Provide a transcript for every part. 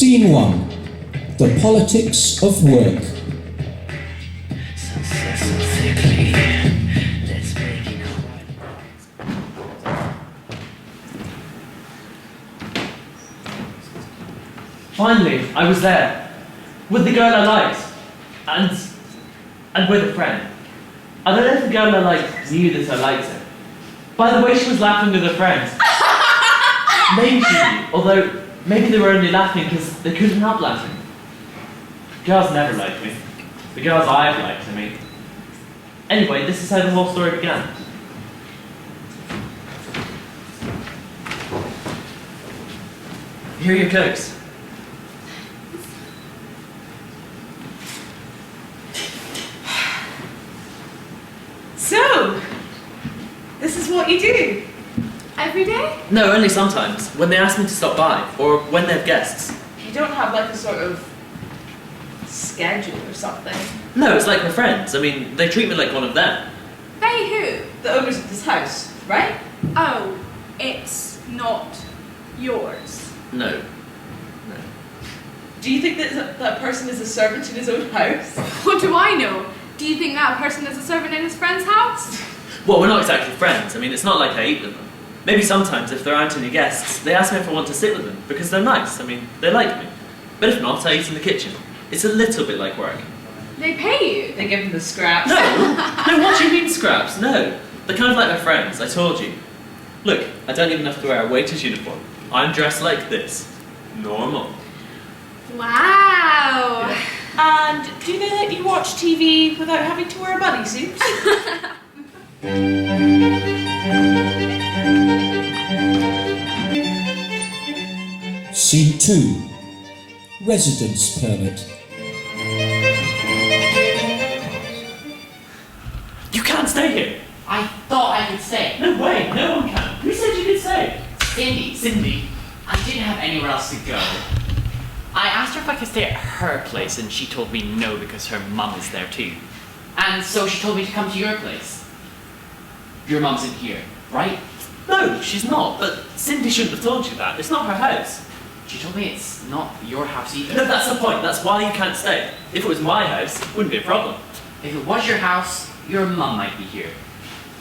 Scene 1. The politics of work. Finally, I was there, with the girl I liked, and with a friend. I don't know if the girl I liked knew that I liked her. By the way she was laughing with her friends. Maybe she knew, although maybe they were only laughing because they couldn't help laughing. Girls never liked me. The girls I've liked, I mean. Anyway, this is how the whole story began. Here are your cokes. So, this is what you do? Every day? No, only sometimes, when they ask me to stop by, or when they have guests. You don't have like a sort of schedule or something? No, it's like my friends. I mean, they treat me like one of them. They who? The owners of this house, right? Oh, it's not yours. No. Do you think that person is a servant in his own house? What do I know? Do you think that person is a servant in his friend's house? Well, we're not exactly friends. I mean, it's not like I eat with them. Maybe sometimes, if there aren't any guests, they ask me if I want to sit with them, because they're nice. I mean, they like me. But if not, I eat in the kitchen. It's a little bit like work. They pay you? They give him the scraps. No! No, what do you mean scraps? No. They're kind of like my friends, I told you. Look, I don't even have to wear a waiter's uniform. I'm dressed like this. Normal. Wow! Yeah. And do they let you watch TV without having to wear a bodysuit? Scene 2. Residence permit. You can't stay here! I thought I could stay. No way, no one can. Who said you could stay? Cindy, I didn't have anywhere else to go. I asked her if I could stay at her place, and she told me no because her mum is there too. And so she told me to come to your place. Your mum's in here, right? No, she's not, but Cindy shouldn't have told you that. It's not her house. She told me it's not your house either. No, that's the point. That's why you can't stay. If it was my house, it wouldn't be a problem. If it was your house, your mum might be here.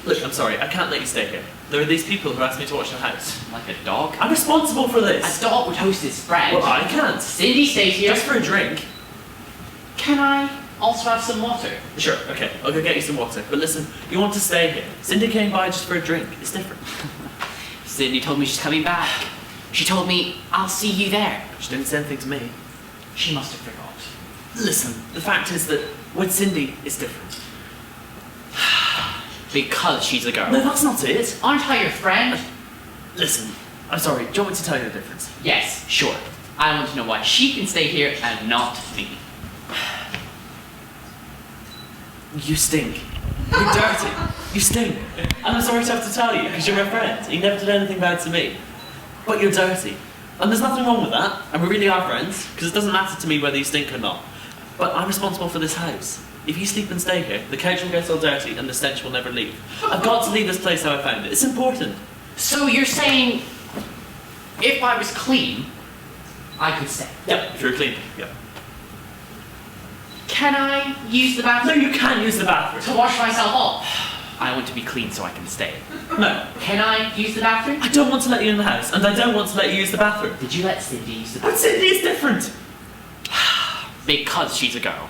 Look, I'm sorry, I can't let you stay here. There are these people who asked me to watch the house. Like a dog? I'm responsible for this. A dog would host his friend. Well, I can't. Cindy stays here. Just for a drink. Can I also have some water? Sure, okay, I'll go get you some water. But listen, you want to stay here. Cindy came by just for a drink. It's different. Cindy told me she's coming back. She told me, I'll see you there. She didn't say anything to me. She must have forgot. Listen, the fact is that with Cindy, it's different. Because she's a girl. No, that's not it. Aren't I your friend? Listen, I'm sorry, do you want me to tell you the difference? Yes, sure. I want to know why she can stay here and not me. You stink. You're dirty. You stink. And I'm sorry to have to tell you, because you're my friend. You never did anything bad to me. But you're dirty. And there's nothing wrong with that. And we really are friends, because it doesn't matter to me whether you stink or not. But I'm responsible for this house. If you sleep and stay here, the couch will get all dirty and the stench will never leave. I've got to leave this place how I found it. It's important. So you're saying, if I was clean, I could stay? Yep, if you're clean. Yep. Can I use the No, bathroom? you can't use the bathroom. To wash myself off? I want to be clean so I can stay. No. Can I use the bathroom? I don't want to let you in the house, and I don't want to let you use the bathroom. Did you let Cindy use the But bathroom? Cindy is different. Because she's a girl.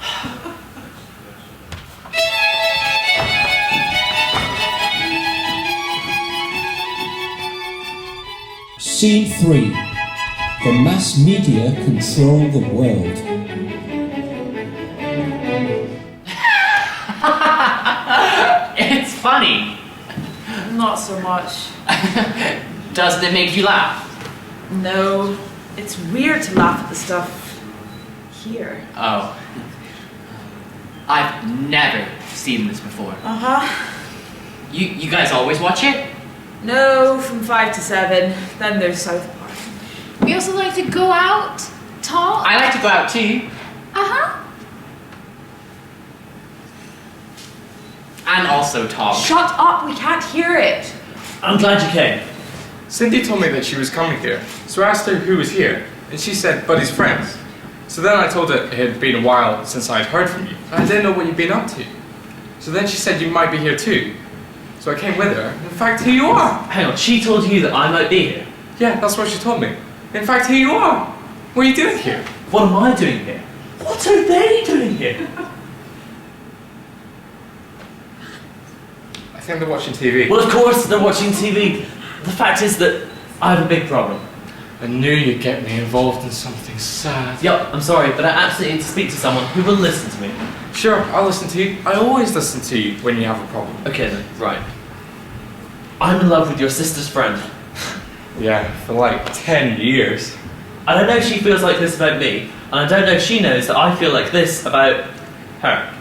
Scene 3. The mass media control the world. It's funny. Not so much. Doesn't it make you laugh? No, it's weird to laugh at the stuff here. Oh. I've never seen this before. Uh-huh. You guys always watch it? No, from 5 to 7. Then there's South Park. We also like to go out, talk. I like to go out too. Uh-huh. And also talk. Shut up, we can't hear it. I'm glad you came. Cindy told me that she was coming here, so I asked her who was here. and she said Buddy's friends. So then I told her it had been a while since I had heard from you, and I didn't know what you'd been up to. So then she said you might be here too. So I came with her. In fact, here you are. Hang on, she told you that I might be here? Yeah, that's what she told me. In fact, here you are. What are you doing here? What am I doing here? What are they doing here? I think they're watching TV. Well, of course they're watching TV. The fact is that I have a big problem. I knew you'd get me involved in something sad. Yup, I'm sorry, but I absolutely need to speak to someone who will listen to me. Sure, I'll listen to you. I always listen to you when you have a problem. Okay then, right. I'm in love with your sister's friend. Yeah, for like 10 years. I don't know if she feels like this about me, and I don't know if she knows that I feel like this about her.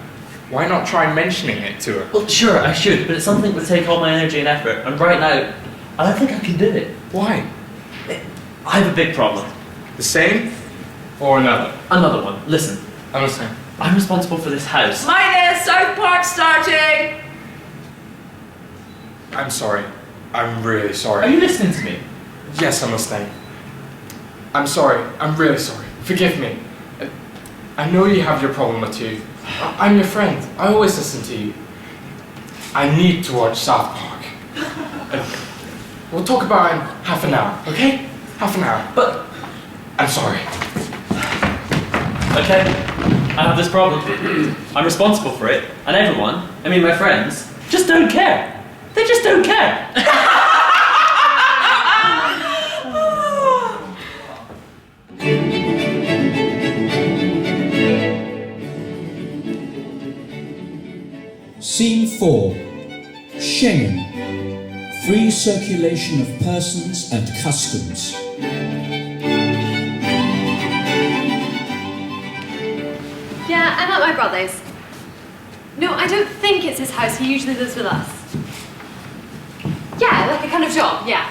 Why not try mentioning it to her? Well, sure, I should, but it's something that would take all my energy and effort, and right now, I don't think I can do it. Why? I have a big problem. The same or another? Another one. Listen, I'm the same. I'm responsible for this house. Minus South Park starting! I'm sorry. I'm really Are sorry. you listening to me? Yes, I'm listening. I'm sorry. I'm really sorry. Forgive me. I know you have your problem with you. I'm your friend. I always listen to you. I need to watch South Park. We'll talk about it in half an hour, okay? Half an hour. But, I'm sorry. okay, I have this problem. I'm responsible for it, and everyone, I mean my friends, just don't care. They just don't care. Scene 4. Schengen. Free circulation of persons and customs. Yeah, I'm at my brother's. No, I don't think it's his house. He usually lives with us. Yeah, like a kind of job, yeah.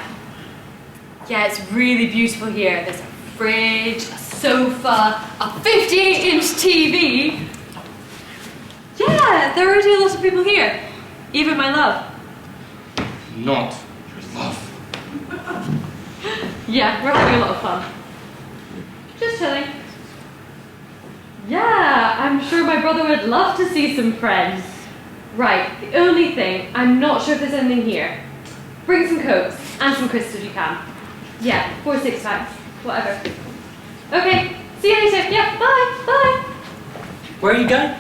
Yeah, it's really beautiful here. There's a fridge, a sofa, a 58-inch TV. Yeah, there are already a lot of people here. Even my love. Not your love. Yeah, we're having a lot of fun. Just chilling. Yeah, I'm sure my brother would love to see some friends. Right, the only thing, I'm not sure if there's anything here. Bring some Cokes and some crisps if you can. Yeah, 4 6-packs, whatever. Okay, see you later. Yeah, bye, bye. Where are you going?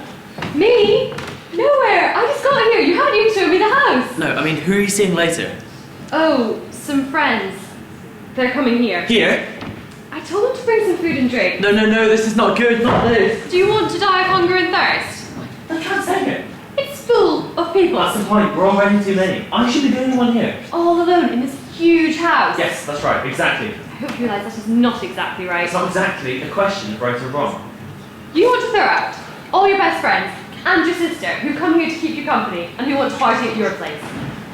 Me? Nowhere. I just got here. You haven't even shown me the house. No, I mean, who are you seeing later? Oh, some friends. They're coming here. Here? I told them to bring some food and drink. No, this is not good, not this. Do you want to die of hunger and thirst? I can't say it. It's full of people. That's the point, we're already too many. I should be the only one here. All alone in this huge house. Yes, that's right, exactly. I hope you realise that is not exactly right. It's not exactly a question of right or wrong. You want to throw out all your best friends and your sister who come here to keep you company and who want to party at your place.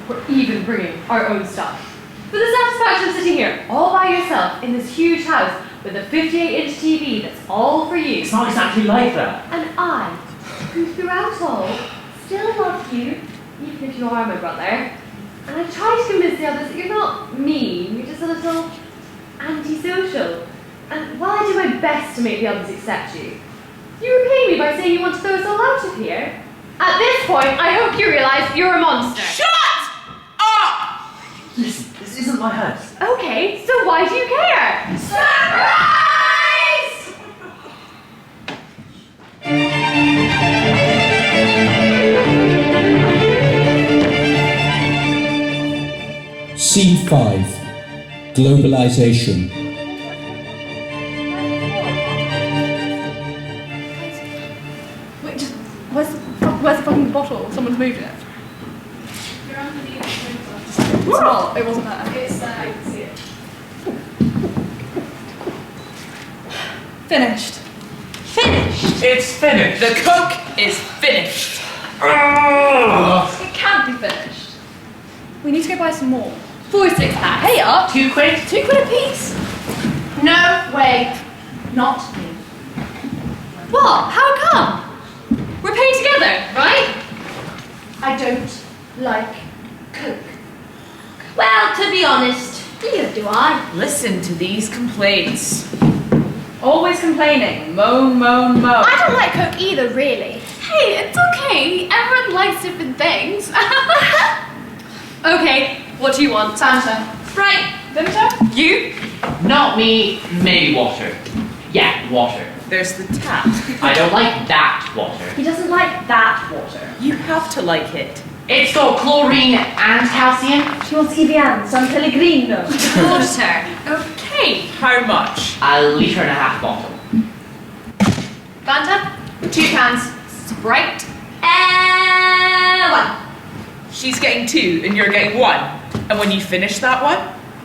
We're even bringing our own stuff. For the satisfaction of sitting here all by yourself in this huge house with a 58-inch TV that's all for you. It's not exactly like that. And I, who throughout all still love you, even if you are my brother. And I try to convince the others that you're not mean, you're just a little antisocial. And while I do my best to make the others accept you, you repay me by saying you want to throw us all out of here. At this point, I hope you realise you're a monster. Shut up! Listen, this isn't my house. Okay, so why do you care? Surprise! Scene 5. Globalization. Wait, just where's the fucking bottle? Someone's moved it. You're underneath It's not. It wasn't there. It's there, I can see it. Finished. Finished! It's finished. The Coke is finished! It can't be finished. We need to go buy some more. 4 6-pack. Hey up! 2 quid? 2 quid a piece. No way. Not me. What? How come? We're paying together, right? I don't like Coke. Well, to be honest, neither do I. Listen to these complaints. Always complaining. Moan, moan, moan. I don't like Coke either, really. Hey, it's okay. Everyone likes different things. Okay, what do you want? Santa. Right. Vimto? You? Not me, maybe water. Yeah, water. There's the tap. I don't like that water. He doesn't like that water. You have to like it. It's got chlorine and calcium. She wants Evian, San Pellegrino. Water. Okay. How much? A litre and a half bottle. Fanta? 2 cans. Sprite? And 1. She's getting 2 and you're getting 1. And when you finish that one,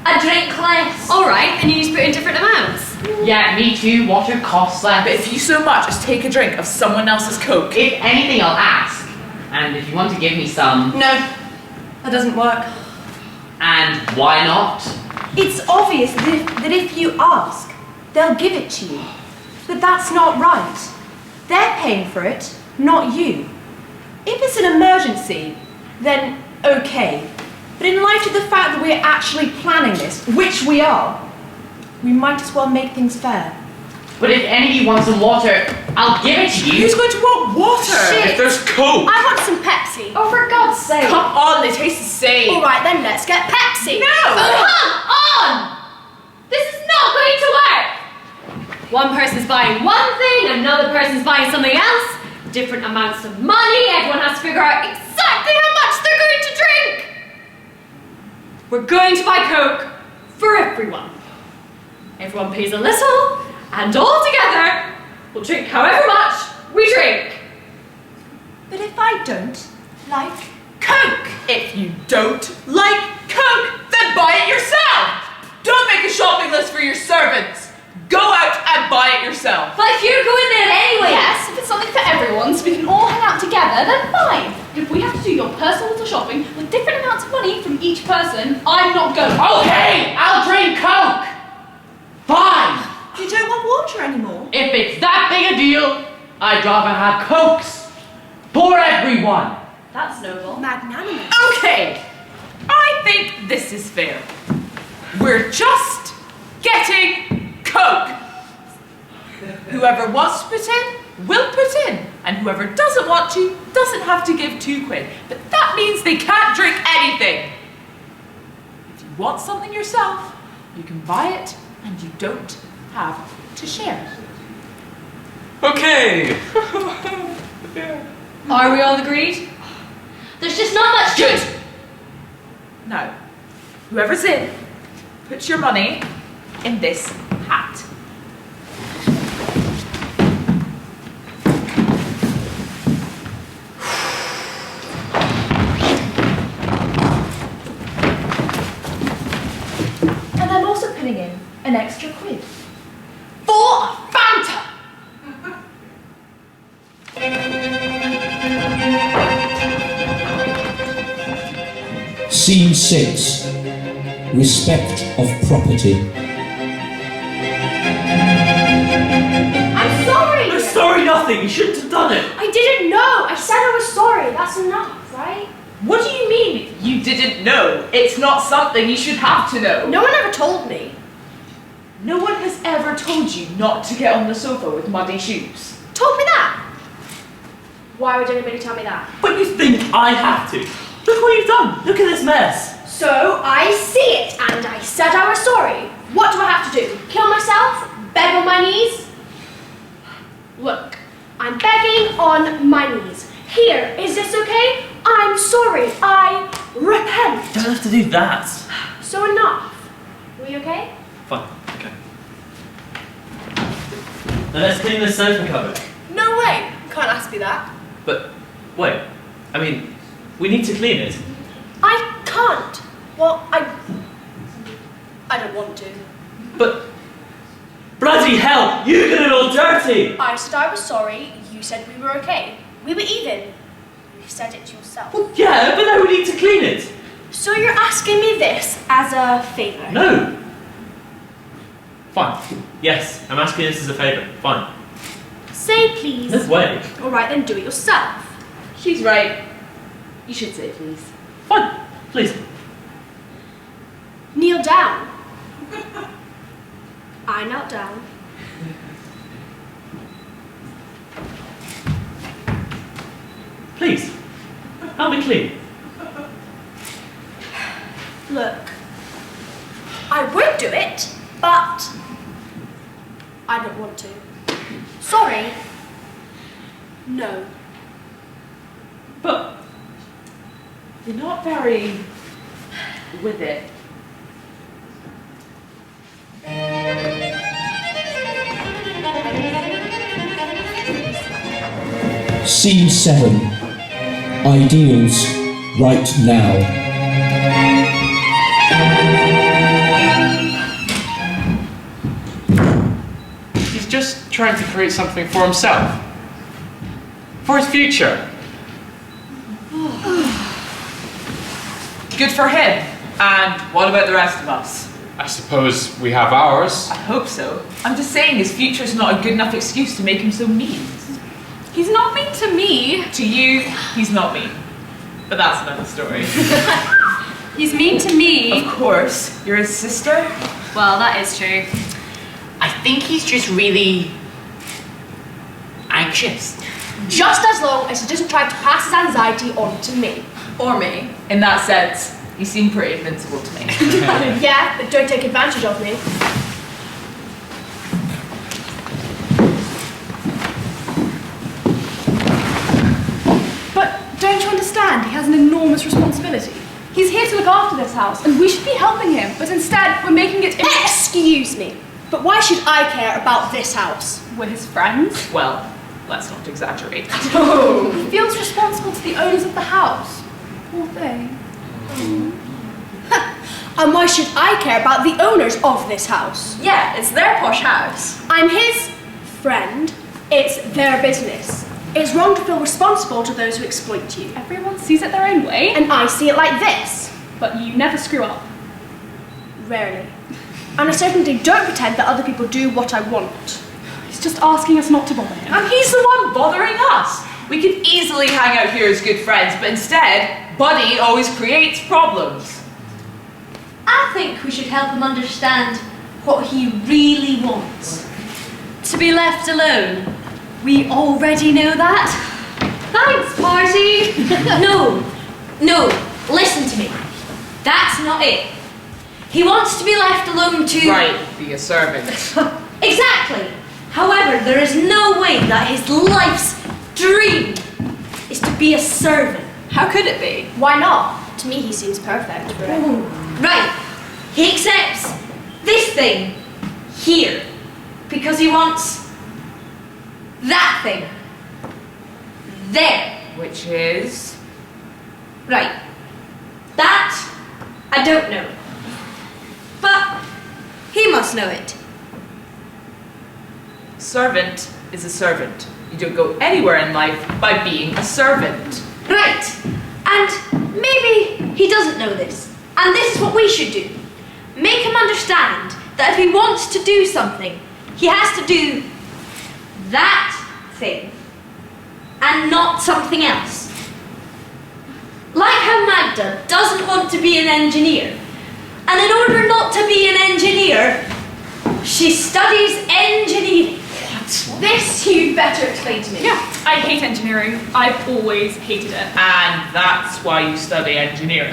A drink less. Alright, and you just put in different amounts. Yeah, me too. Water costs but less. if you so much as take a drink of someone else's Coke, If anything, I'll ask. And if you want to give me some, No, that doesn't work. and why not? It's obvious that if you ask, they'll give it to you. But that's not right. They're paying for it, not you. If it's an emergency, then okay. But in light of the fact that we're actually planning this, which we are, we might as well make things fair. But if any of you want some water, I'll give it to you. who's going to want water? Shit. If there's Coke. I want some Pepsi. Oh, for God's sake! Come on, they taste the same. Alright then, let's get Pepsi. No! Come on! This is not going to work! One person's buying one thing, another person's buying something else. Different amounts of money. Everyone has to figure out exactly how much they're going to drink. We're going to buy Coke for everyone. Everyone pays a little, and all together, we'll drink however much we drink. But if I don't like Coke! If you don't like Coke, then buy it yourself! Don't make a shopping list for your servants! Go out and buy it yourself! But if you're going there anyway. Yes, if it's something for everyone, so we can all hang out together, then fine. But if we have to do your personal little shopping with different amounts of money from each person, I'm not going. Okay, I'll drink Coke. Fine. you don't want water anymore. If it's that big a deal, I'd rather have Cokes for everyone. That's noble. Magnanimous. Okay, I think this is fair. We're just getting Coke. Whoever wants to put in, will put in. And whoever doesn't want to, doesn't have to give £2. But that means they can't drink anything. If you want something yourself, you can buy it and you don't have to share. Okay. Are we all agreed? There's just not much Good. Now, whoever's in, put your money in this hat. And I'm also putting in an extra quid. For a Fanta! Scene 6. Respect of property. I'm sorry! I'm sorry, nothing. You shouldn't have done it. I didn't know! I said I was sorry. That's enough, right? What do you mean, you didn't know? It's not something you should have to know. No one ever told me. No one has ever told you not to get on the sofa with muddy shoes. Told me that? Why would anybody tell me that? But you think I have to? Look what you've done. Look at this mess. So I see it, and I said I was sorry. What do I have to do? Kill myself? Beg on my knees? Look, I'm begging on my knees. Here, is this okay? I'm sorry. I repent. You don't have to do that. So enough. We okay? Fine. Okay. Now let's clean this sofa cupboard. No way. You can't ask me that. But wait. I mean, we need to clean it. I can't. Well, I don't want to. But bloody hell! You got it all dirty. I said I was sorry. You said we were okay. We were even. You said it yourself. Well, yeah, but now we need to clean it. So you're asking me this as a favor? No. Fine. Yes, I'm asking this as a favour. Fine. Say please. No way. All right, then do it yourself. She's right. You should say please. Fine. Please. Kneel down. I knelt down. I'll be clean. Look, I would do it, but I don't want to. Sorry. No. But you're not very with it. Scene 7. Ideals right now. He's just trying to create something for himself. For his future. Good for him. And what about the rest of us? I suppose we have ours. I hope so. I'm just saying his future's not a good enough excuse to make him so mean. He's not mean to me. To you, he's not mean. But that's another story. He's mean to me. Of course, you're his sister. Well, that is true. I think he's just really anxious. Just as long as he doesn't try to pass his anxiety on to me. Or me. In that sense, you seem pretty invincible to me. Yeah, but don't take advantage of me. But don't you understand? He has an enormous responsibility. He's here to look after this house, and we should be helping him. But instead, we're making it. Excuse me, but why should I care about this house? We're his friends. Well, let's not exaggerate. He feels responsible to the owners of the house. Poor thing. And why should I care about the owners of this house? Yeah, it's their posh house. I'm his friend. It's their business. It's wrong to feel responsible to those who exploit you. Everyone sees it their own way, And I see it like this. but you never screw up. Rarely. And I certainly don't pretend that other people do what I want. He's just asking us not to bother him. And he's the one bothering us. We could easily hang out here as good friends, but instead, Buddy always creates problems. I think we should help him understand what he really wants. To be left alone. We already know that. Thanks, Marty. No, listen to me. That's not it. He wants to be left alone to... Right, be a servant. Exactly. However, there is no way that his life's dream is to be a servant. How could it be? Why not? To me, he seems perfect for it. Right. He accepts this thing here because he wants that thing there. Which is... Right. That I don't know. But he must know it. Servant is a servant. You don't go anywhere in life by being a servant. Right. And maybe he doesn't know this. And this is what we should do. Make him understand that if he wants to do something, he has to do that thing and not something else. Like how Magda doesn't want to be an engineer. And in order not to be an engineer, she studies engineering. This you'd better explain to me. Yeah, I hate engineering. I've always hated it. And that's why you study engineering.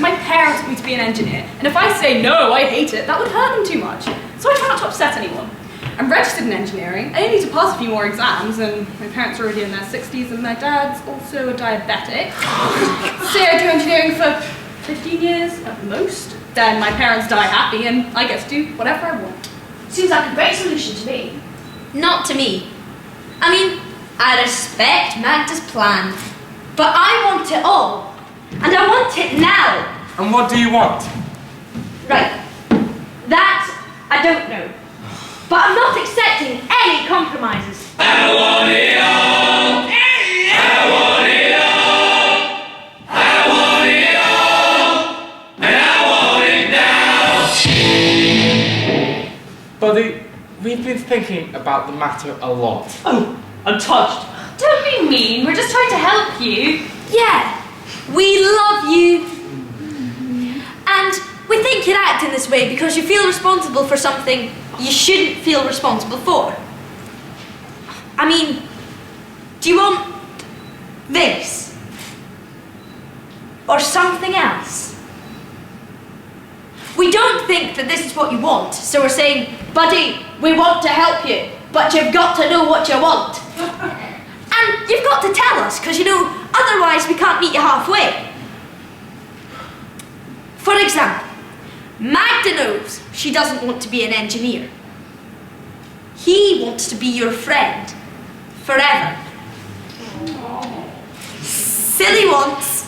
My parents want me to be an engineer, and if I say no, I hate it, that would hurt them too much. So I try not to upset anyone. I'm registered in engineering. I only need to pass a few more exams, and my parents are already in their 60s, and my dad's also a diabetic. Say I do engineering for 15 years at most, then my parents die happy, and I get to do whatever I want. Seems like a great solution to me. Not to me. I mean, I respect Magda's plan, but I want it all. And I want it now. And what do you want? Right. That I don't know. But I'm not accepting any compromises. I want it all. I want it all. I want it all. And I want it now. Buddy, we've been thinking about the matter a lot. Oh, I'm touched. Don't be mean. We're just trying to help you. Yeah. We love you. And we think you're acting this way because you feel responsible for something you shouldn't feel responsible for. I mean, do you want this? or something else? We don't think that this is what you want, so we're saying, buddy, we want to help you, but you've got to know what you want. And you've got to tell us, because, you know, otherwise we can't meet you halfway. For example, Magda knows she doesn't want to be an engineer. He wants to be your friend, forever. Silly wants.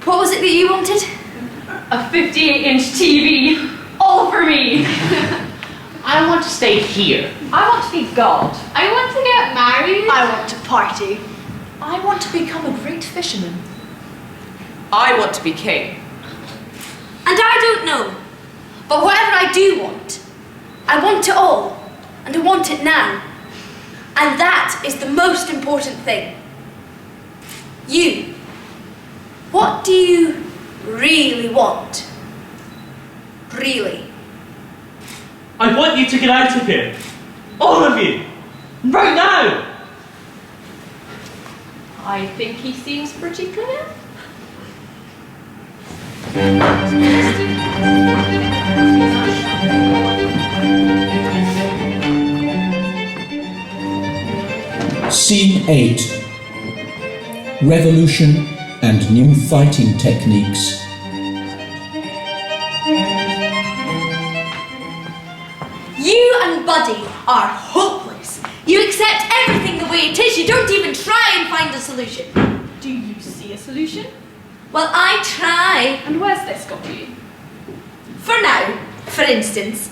What was it that you wanted? A 58-inch TV, all for me. I want to stay here. I want to be God. I want to get married. I want to party. I want to become a great fisherman. I want to be king. And I don't know. But whatever I do want, I want it all. And I want it now. And that is the most important thing. You. What do you really want? Really? I want you to get out of here. All of you. Right now. I think he seems pretty clear. Scene 8. Revolution and new fighting techniques. You and Buddy are hopeless. You accept everything the way it is. You don't even try and find a solution. Do you see a solution? Well, I try. And where's this got you? For now, for instance,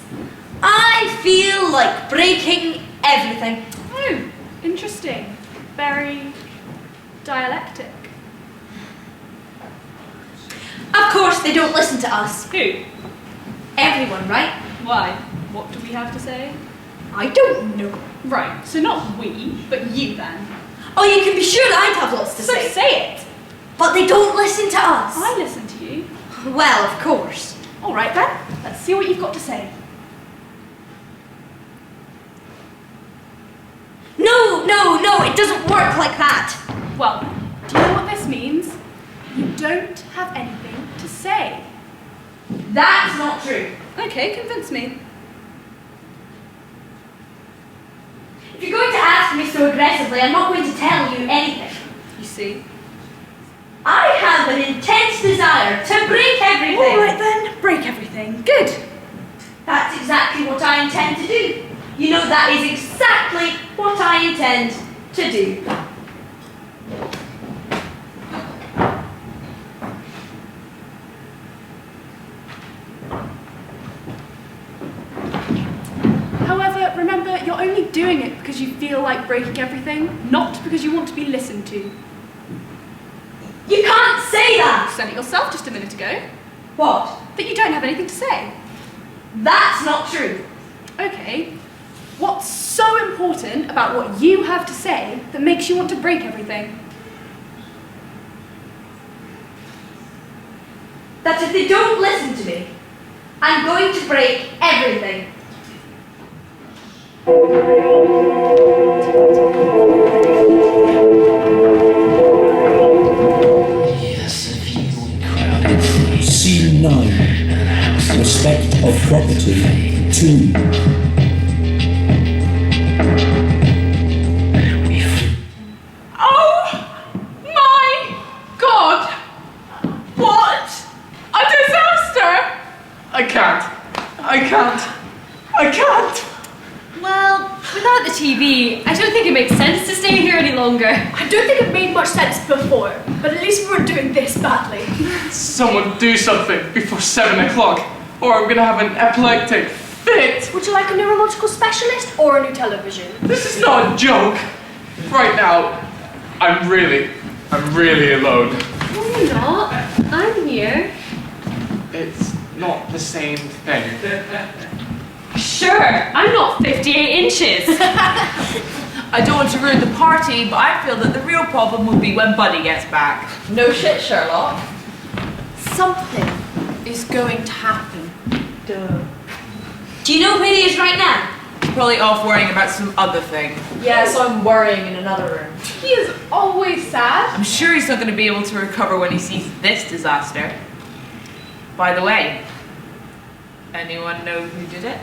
I feel like breaking everything. Oh, interesting. Very dialectic. Of course, they don't listen to us. Who? Everyone, right? Why? What do we have to say? I don't know. Right, so not we, but you then. Oh, you can be sure I'd have lots to So say. say it. But they don't listen to us. I listen to you. Well, of course. All right then, let's see what you've got to say. No, it doesn't work like that. Well, do you know what this means? You don't have anything to say. That's not true. Okay, convince me. If you're going to ask me so aggressively, I'm not going to tell you anything. You see? I have an intense desire to break everything. All right then, break everything. Good. That's exactly what I intend to do. You know, that is exactly what I intend to do. However, remember, you're only doing it because you feel like breaking everything, not because you want to be listened to. You can't say You that! said it yourself just a minute ago, What? that you don't have anything to say. That's not true. Okay, what's so important about what you have to say that makes you want to break everything? That if they don't listen to me, I'm going to break everything. Scene 9. Respect of property 2. Oh my God! What a disaster! I can't. Well, without the TV, I don't think it makes sense to stay here any longer. I don't think it made much sense before, but at least we weren't doing this badly. Someone do something before 7 o'clock, or I'm gonna have an epileptic fit. Would you like a neurological specialist or a new television? This is not a joke. Right now, I'm really alone. No, you're not. I'm here. It's not the same thing. Sure, I'm not 58 inches. I don't want to ruin the party, but I feel that the real problem will be when Buddy gets back. No shit, Sherlock. Something is going to happen. Do you know where he is right now? Probably off worrying about some other thing. Yes, I'm worrying in another room. He is always sad. I'm sure he's not going to be able to recover when he sees this disaster. By the way, anyone know who did it?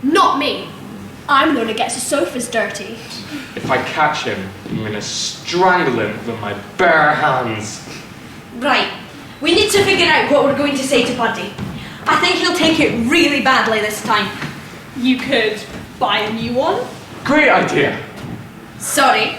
Not me. I'm the one who gets the sofas dirty. If I catch him, I'm going to strangle him with my bare hands. Right. We need to figure out what we're going to say to Buddy. I think he'll take it really badly this time. You could buy a new one. Great idea. Sorry.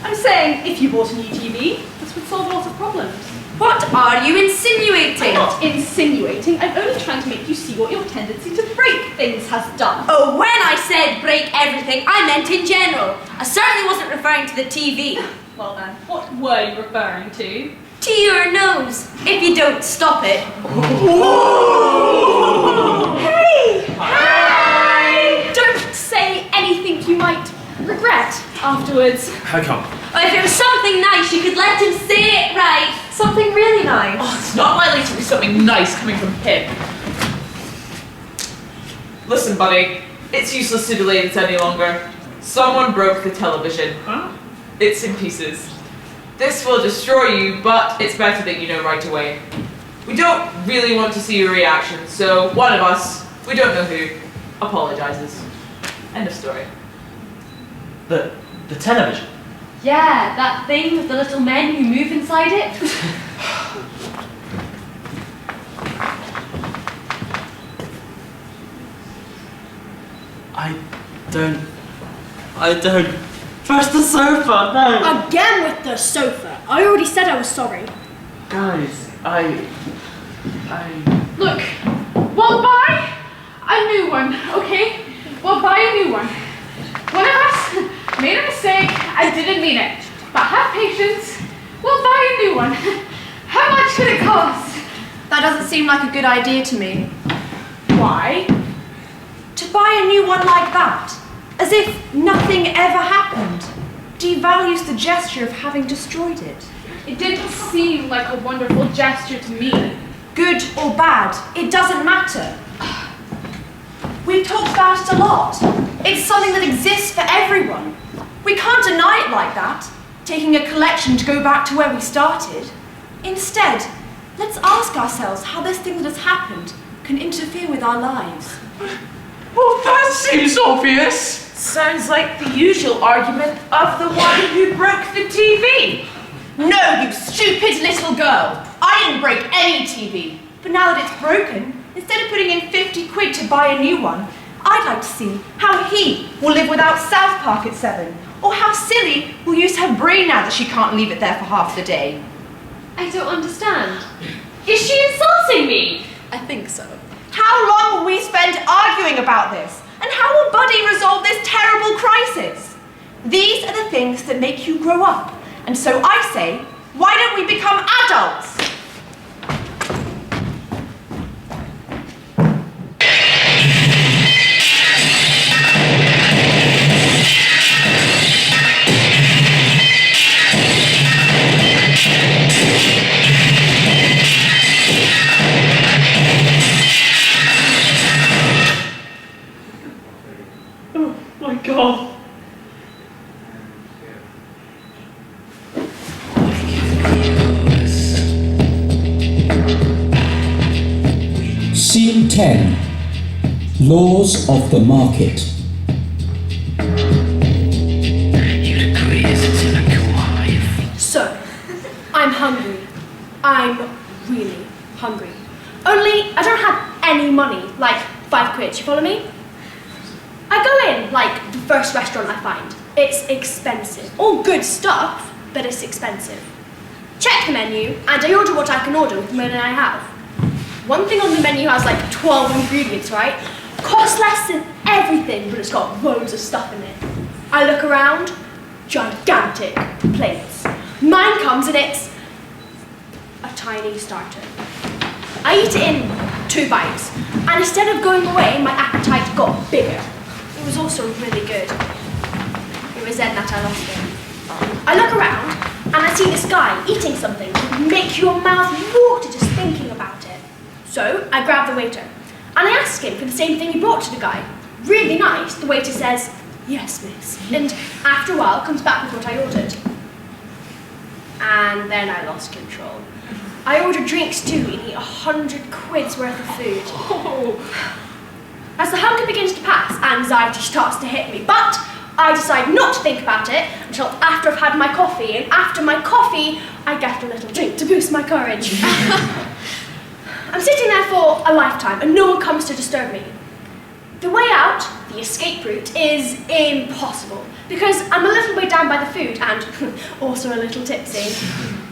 I'm saying if you bought a new TV, this would solve a lot of problems. What are you insinuating? I'm not insinuating. I'm only trying to make you see what your tendency to break things has done. Oh, when I said break everything, I meant in general. I certainly wasn't referring to the TV. Well then, what were you referring to? To your nose, if you don't stop it. Hey! Hi! Don't say anything you might regret afterwards. How come? Oh, if it was something nice, you could let him say it right. Something really nice. Oh, it's not likely to be something nice coming from him. Listen, buddy, it's useless to delay this any longer. Someone broke the television. Huh? It's in pieces. This will destroy you, but it's better that you know right away. We don't really want to see your reaction, so one of us, we don't know who, apologizes. End of story. The television. Yeah, that thing with the little men who move inside it. I don't. First the sofa, no! Again with the sofa. I already said I was sorry. Guys, Look, we'll buy a new one, okay? We'll buy a new one. One of us made a mistake. I didn't mean it. But have patience. We'll buy a new one. How much should it cost? That doesn't seem like a good idea to me. Why? To buy a new one like that, as if nothing ever happened, devalues the gesture of having destroyed it. It didn't seem like a wonderful gesture to me. Good or bad, it doesn't matter. We've talked about it a lot. It's something that exists for everyone. We can't deny it like that, taking a collection to go back to where we started. Instead, let's ask ourselves how this thing that has happened can interfere with our lives. Well, that seems obvious. Sounds like the usual argument of the one who broke the TV. No, you stupid little girl! I didn't break any TV. But now that it's broken, instead of putting in 50 quid to buy a new one, I'd like to see how he will live without South Park at 7, or how Silly will use her brain now that she can't leave it there for half the day. I don't understand. Is she insulting me? I think so. How long will we spend arguing about this? And how will Buddy resolve this terrible crisis? These are the things that make you grow up. And so I say, why don't we become adults? Oh my god. Scene 10. Laws of the market. So, I'm hungry. I'm really hungry. Only I don't have any money, like 5 quid, you follow me? I go in, like, the first restaurant I find. It's expensive. All good stuff, but it's expensive. Check the menu, and I order what I can order with the money I have. One thing on the menu has like 12 ingredients, right? Costs less than everything, but it's got loads of stuff in it. I look around, gigantic plates. Mine comes and it's a tiny starter. I eat it in 2 bites, and instead of going away, my appetite got bigger. It was also really good. It was then that I lost it. I look around, and I see this guy eating something that would make your mouth water just thinking about it. So I grab the waiter. And I ask him for the same thing he brought to the guy. Really nice. The waiter says, "Yes, miss." And after a while comes back with what I ordered. And then I lost control. I ordered drinks too and eat 100 quid's worth of food. As the hunger begins to pass, anxiety starts to hit me, but I decide not to think about it until after I've had my coffee, and after my coffee, I get a little drink to boost my courage. I'm sitting there for a lifetime and no one comes to disturb me. The way out, the escape route, is impossible because I'm a little way down by the food and also a little tipsy.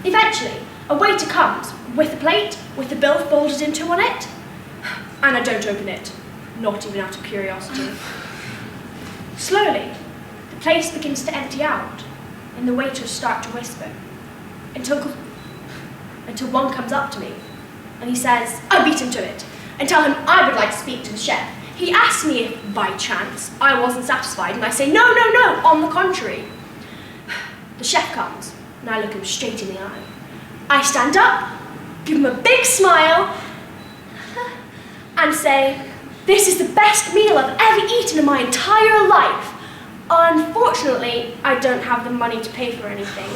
Eventually, a waiter comes with a plate with the bill folded into on it, and I don't open it, not even out of curiosity. Slowly, the place begins to empty out and the waiters start to whisper until one comes up to me and he says, I beat him to it and tell him I would like to speak to the chef. He asks me if, by chance, I wasn't satisfied, and I say, no, no, no, on the contrary. The chef comes, and I look him straight in the eye. I stand up, give him a big smile, and say, this is the best meal I've ever eaten in my entire life. Unfortunately, I don't have the money to pay for anything.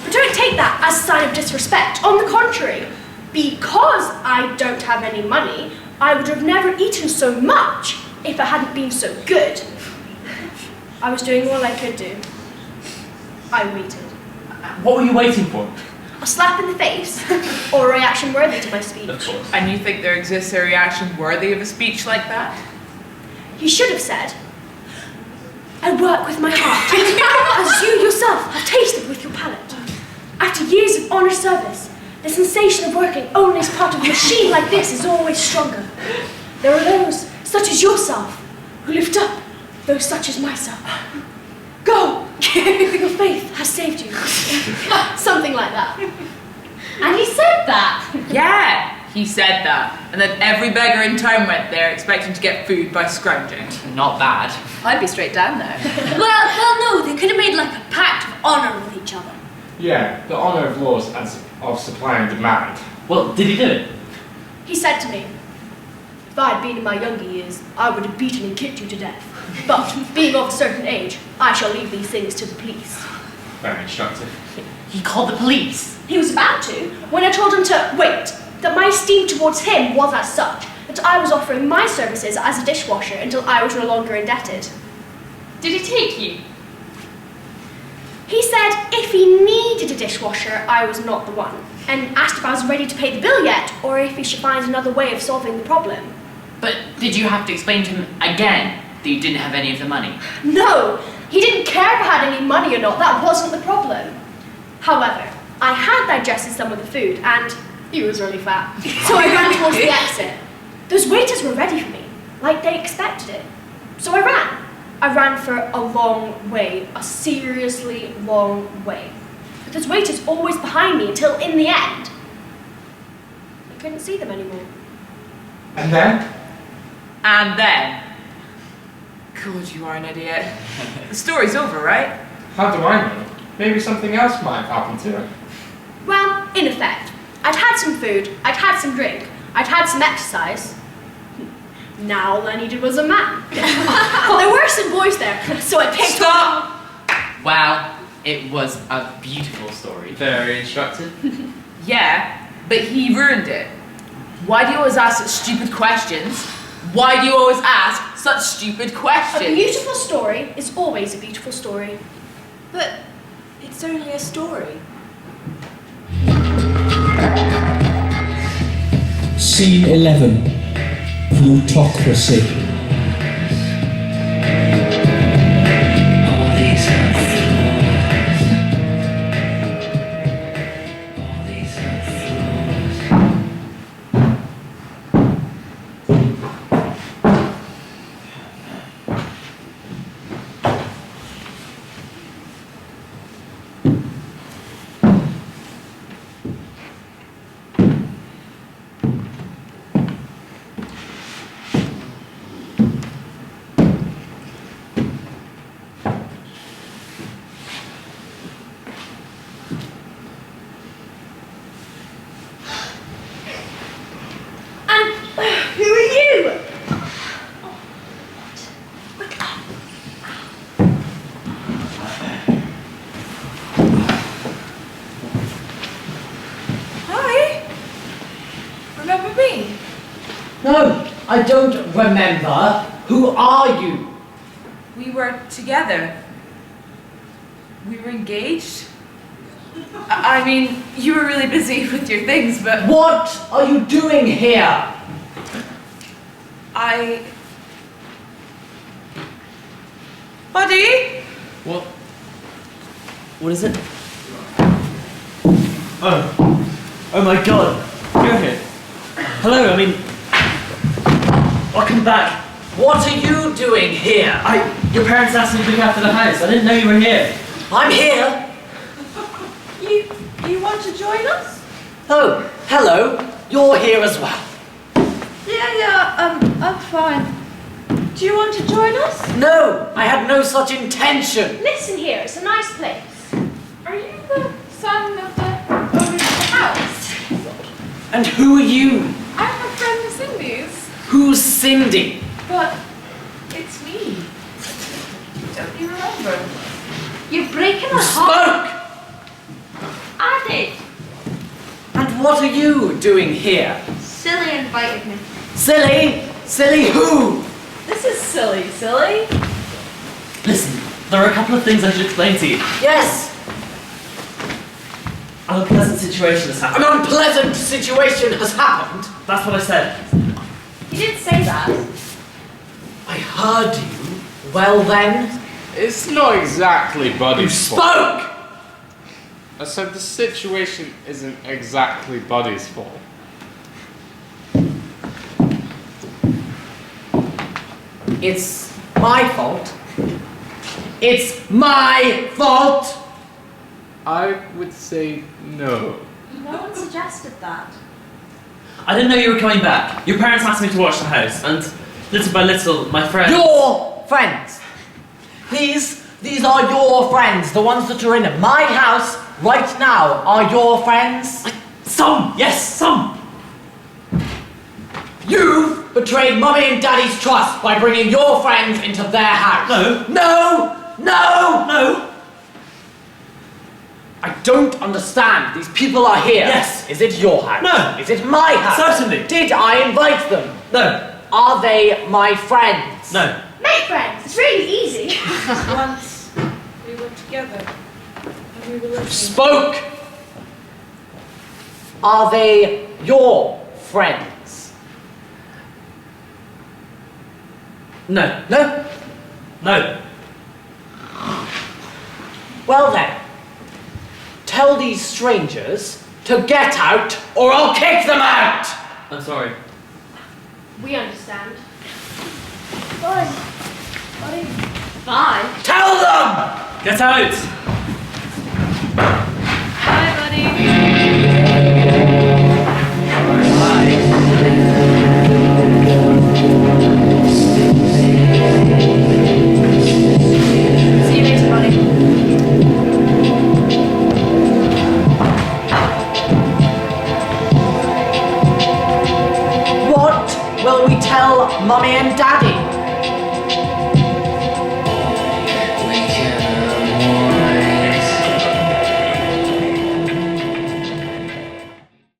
But don't take that as a sign of disrespect. On the contrary, because I don't have any money, I would have never eaten so much if it hadn't been so good. I was doing all I could do. I waited. What were you waiting for? A slap in the face, or a reaction worthy to my speech. Of course. And you think there exists a reaction worthy of a speech like that? He should have said, I work with my heart, as you yourself have tasted with your palate. After years of honoured service, the sensation of working only as part of a machine like this is always stronger. There are those, such as yourself, who lift up those such as myself. Go! Your faith has saved you. Something like that. And he said that? Yeah, he said that. And then every beggar in town went there expecting to get food by scrounging. Not bad. I'd be straight down there. Well, no, they could have made like a pact of honour with each other. Yeah, the honour of laws and of supply and demand. Well, did he do it? He said to me, if I had been in my younger years, I would have beaten and kicked you to death. But, being of a certain age, I shall leave these things to the police. Very instructive. He called the police. He was about to, when I told him to wait, that my esteem towards him was as such, that I was offering my services as a dishwasher until I was no longer indebted. Did he take you? He said if he needed a dishwasher, I was not the one, and asked if I was ready to pay the bill yet, or if he should find another way of solving the problem. But did you have to explain to him again that you didn't have any of the money? No, he didn't care if I had any money or not, that wasn't the problem. However, I had digested some of the food, and he was really fat, so I ran towards the exit. Those waiters were ready for me, like they expected it. So I ran. I ran for a long way, a seriously long way. But those waiters always behind me until, in the end, I couldn't see them anymore. And then? And then? God, you are an idiot. The story's over, right? How do I know? Maybe something else might have happened to her. Well, in effect, I'd had some food, I'd had some drink, I'd had some exercise. Now all I needed was a man. Well, there were some boys there, so I picked Stop! Wow, it was a beautiful story. Very instructive. Yeah, but he ruined it. Why do you always ask such stupid questions? Why do you always ask such stupid questions? A beautiful story is always a beautiful story. But it's only a story. Scene 11. Plutocracy. No, I don't remember. Who are you? We were together. We were engaged. I mean, you were really busy with your things, but... What are you doing here? Buddy? What? What is it? Oh my god. You're here. Hello, I mean... Welcome back. What are you doing here? Your parents asked me to look after the house. I didn't know you were here. I'm here. You want to join us? Oh, hello. You're here as well. Yeah, I'm fine. Do you want to join us? No, I had no such intention. Listen here, it's a nice place. Are you the son of the owner of the house? And who are you? I'm a friend of Cindy's. Who's Cindy? But it's me. Don't you remember? You're breaking my heart. Spoke! I did. And what are you doing here? Silly invited me. Silly? Silly who? This is silly. Listen, there are a couple of things I should explain to you. Yes, An unpleasant situation has happened. an unpleasant situation has happened. That's what I said. You didn't say that. I heard you. Well then, It's not exactly you Buddy's fault. spoke! I said the situation isn't exactly Buddy's fault. It's my fault. It's my fault! I would say no. No one suggested that. I didn't know you were coming back. Your parents asked me to watch the house, and little by little, my friends... Your friends! These are your friends. The ones that are in my house right now are your friends. Some! Yes, some! You've betrayed Mummy and Daddy's trust by bringing your friends into their house. No. No! No! No! I don't understand. These people are here. Yes. Is it your house? No. Is it my house? Certainly. Did I invite them? No. Are they my friends? No. Make friends. It's really easy. Once we were together. And we were living. Spoke! Are they your friends? No. No? No. Well then, tell these strangers to get out or I'll kick them out! I'm sorry. We understand. Fine. Buddy. Fine. Tell them! Get out! Bye, buddy. See you later, buddy. What will we tell Mummy and Daddy?